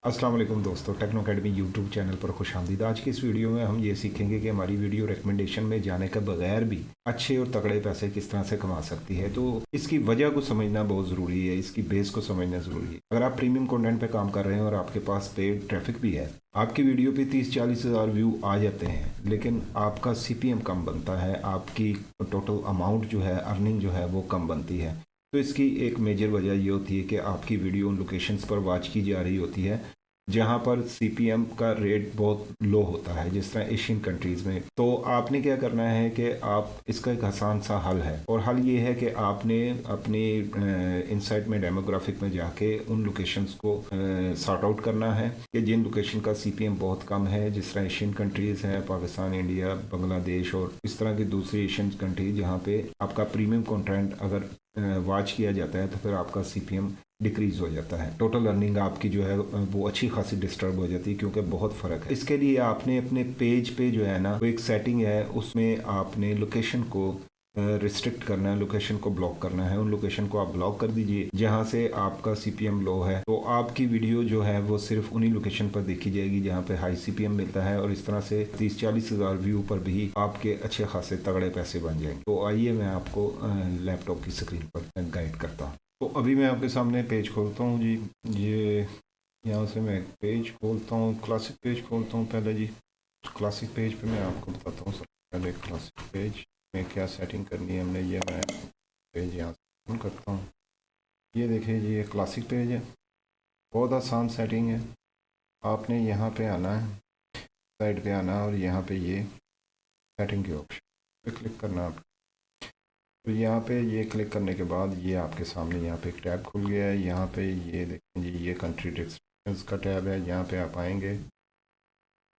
अस्सलाम वालेकुम दोस्तों, टेक्नो अकेडमी यूट्यूब चैनल पर खुशामदीद। आज की इस वीडियो में हम ये सीखेंगे कि हमारी वीडियो रिकमेंडेशन में जाने के बगैर भी अच्छे और तगड़े पैसे किस तरह से कमा सकती है। तो इसकी वजह को समझना बहुत ज़रूरी है, इसकी बेस को समझना ज़रूरी है। अगर आप प्रीमियम कंटेंट पे काम कर रहे हैं और आपके पास पेड ट्रैफिक भी है, आपकी वीडियो पे 30-40 हज़ार व्यू आ जाते हैं, लेकिन आपका CPM कम बनता है, आपकी टोटल अमाउंट जो है, अर्निंग जो है वो कम बनती है। तो इसकी एक मेजर वजह ये होती है कि आपकी वीडियो उन लोकेशंस पर वॉच की जा रही होती है जहाँ पर CPM का रेट बहुत लो होता है, जिस तरह एशियन कंट्रीज़ में। तो आपने क्या करना है कि आप इसका एक आसान सा हल है, और हल ये है कि आपने अपनी इनसाइट में डेमोग्राफिक में जाके उन लोकेशंस को सॉर्ट आउट करना है कि जिन लोकेशन का CPM बहुत कम है, जिस तरह एशियन कंट्रीज़ हैं, पाकिस्तान, इंडिया, बांग्लादेश और इस तरह की दूसरी एशियन कंट्री जहाँ पे आपका प्रीमियम कंटेंट अगर वॉच किया जाता है तो फिर आपका CPM डिक्रीज़ हो जाता है। टोटल अर्निंग आपकी जो है वो अच्छी खासी डिस्टर्ब हो जाती है, क्योंकि बहुत फ़र्क है। इसके लिए आपने अपने पेज पे जो है ना, वो एक सेटिंग है, उसमें आपने लोकेशन को रिस्ट्रिक्ट करना है, लोकेशन को ब्लॉक करना है। उन लोकेशन को आप ब्लॉक कर दीजिए जहाँ से आपका CPM लो है। तो आपकी वीडियो जो है वो सिर्फ उन्हीं लोकेशन पर देखी जाएगी जहाँ पे हाई CPM मिलता है, और इस तरह से 30-40 हज़ार व्यू पर भी आपके अच्छे खासे तगड़े पैसे बन जाएंगे। तो आइए मैं आपको लैपटॉप की स्क्रीन पर गाइड करता हूँ। तो अभी मैं आपके सामने पेज खोलता हूँ जी। ये यहाँ से मैं पेज खोलता हूँ, क्लासिक पेज खोलता हूँ पहले जी। क्लासिक पेज पे मैं आपको बताता हूँ। सबसे पहले क्लासिक पेज में क्या सेटिंग करनी है हमने, ये मैं पेज यहाँ से ओपन करता हूँ। ये देखिए जी, ये क्लासिक पेज है, बहुत आसान सेटिंग है। आपने यहाँ पे आना है, साइड पे आना है, और यहाँ पे ये सेटिंग के ऑप्शन पे क्लिक करना है। तो यहाँ पे ये क्लिक करने के बाद ये आपके सामने यहाँ पे एक टैब खुल गया है। यहाँ पे ये देखें जी, ये कंट्री रिस्ट्रिक्शंस का टैब है। यहाँ पे आप आएंगे,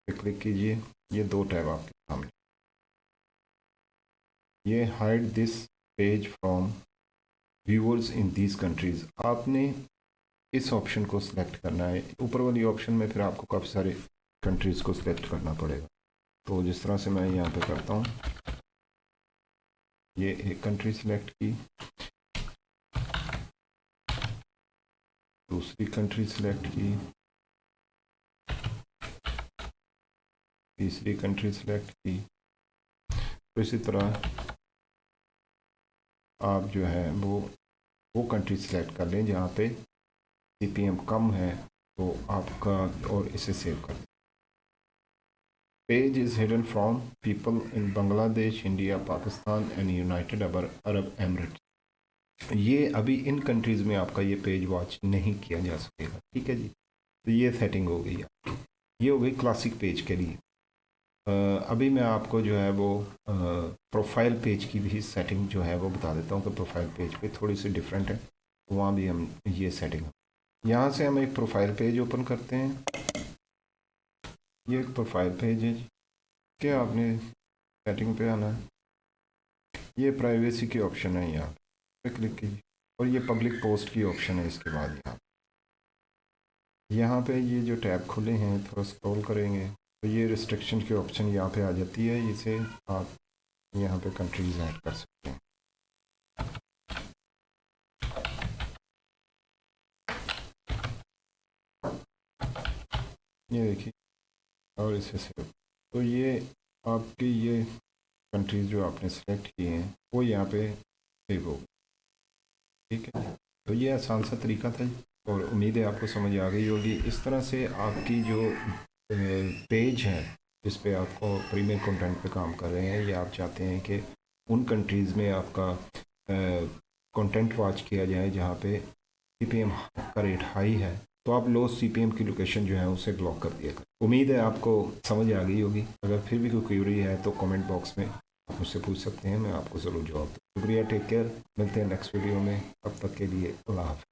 पे क्लिक कीजिए, ये दो टैब आपके सामने। ये hide this page from viewers in these countries, आपने इस ऑप्शन को सिलेक्ट करना है। ऊपर वाली ऑप्शन में फिर आपको काफ़ी सारे कंट्रीज़ को सिलेक्ट करना पड़ेगा। तो जिस तरह से मैं यहाँ पे करता हूँ, ये एक कंट्री सिलेक्ट की, दूसरी कंट्री सिलेक्ट की, तीसरी कंट्री सिलेक्ट की। तो इसी तरह आप जो है वो कंट्री सिलेक्ट कर लें जहाँ पे CPM कम है, तो आपका, और इसे सेव कर दें। Page is hidden from people in Bangladesh, India, Pakistan and United Arab Emirates. ये अभी इन कंट्रीज़ में आपका ये पेज वॉच नहीं किया जा सकेगा, ठीक है जी। तो ये सेटिंग हो गई आपकी, ये हो गई क्लासिक पेज के लिए। अभी मैं आपको जो है वो प्रोफाइल पेज की भी सेटिंग जो है वो बता देता हूँ कि प्रोफाइल पेज पे थोड़ी सी डिफरेंट है, वहाँ भी हम ये सेटिंग। यहाँ से हम एक प्रोफाइल पेज ओपन करते हैं। ये एक प्रोफाइल पेज है जी, क्या आपने सेटिंग पे आना है, ये प्राइवेसी की ऑप्शन है, यहाँ पे क्लिक कीजिए, और ये पब्लिक पोस्ट की ऑप्शन है। इसके बाद यहाँ पे ये जो टैब खुले हैं, थोड़ा स्क्रॉल करेंगे तो ये रिस्ट्रिक्शन की ऑप्शन यहाँ पे आ जाती है। इसे आप यहाँ पे कंट्रीज ऐड कर सकते हैं। ये देखिए, और इसे सेव। तो ये आपकी ये कंट्रीज जो आपने सेलेक्ट किए हैं वो यहाँ पे सेव हो, ठीक है। तो ये आसान सा तरीका था, और उम्मीद है आपको समझ आ गई होगी। इस तरह से आपकी जो पेज है जिस पे आपको प्रीमियम कंटेंट पे काम कर रहे हैं, या आप चाहते हैं कि उन कंट्रीज़ में आपका कंटेंट वॉच किया जाए जहाँ पे CPM का रेट हाई है, तो आप लो CPM की लोकेशन जो है उसे ब्लॉक कर दिया करें। उम्मीद है आपको समझ आ गई होगी। अगर फिर भी कोई क्वेरी है तो कमेंट बॉक्स में आप मुझसे पूछ सकते हैं, मैं आपको ज़रूर जवाब दूँ। शुक्रिया, टेक केयर, मिलते हैं नेक्स्ट वीडियो में। अब तक के लिए अल्लाह हाफ़िज़।